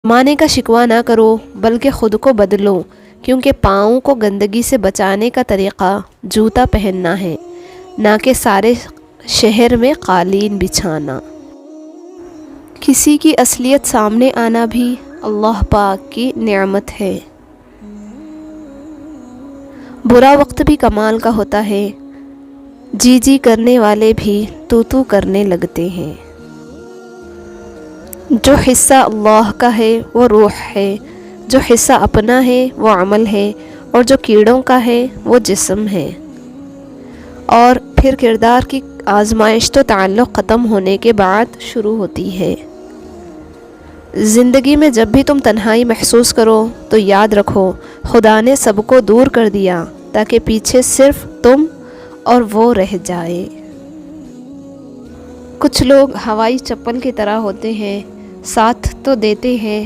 زمانے کا شکوہ نہ کرو بلکہ خود کو بدلو، کیونکہ پاؤں کو گندگی سے بچانے کا طریقہ جوتا پہننا ہے، نہ کہ سارے شہر میں قالین بچھانا۔ کسی کی اصلیت سامنے آنا بھی اللہ پاک کی نعمت ہے۔ برا وقت بھی کمال کا ہوتا ہے، جی جی کرنے والے بھی تو تو کرنے لگتے ہیں۔ جو حصہ اللہ کا ہے وہ روح ہے، جو حصہ اپنا ہے وہ عمل ہے، اور جو کیڑوں کا ہے وہ جسم ہے۔ اور پھر کردار کی آزمائش تو تعلق ختم ہونے کے بعد شروع ہوتی ہے۔ زندگی میں جب بھی تم تنہائی محسوس کرو تو یاد رکھو خدا نے سب کو دور کر دیا تاکہ پیچھے صرف تم اور وہ رہ جائے۔ کچھ لوگ ہوائی چپل کی طرح ہوتے ہیں، ساتھ تو دیتے ہیں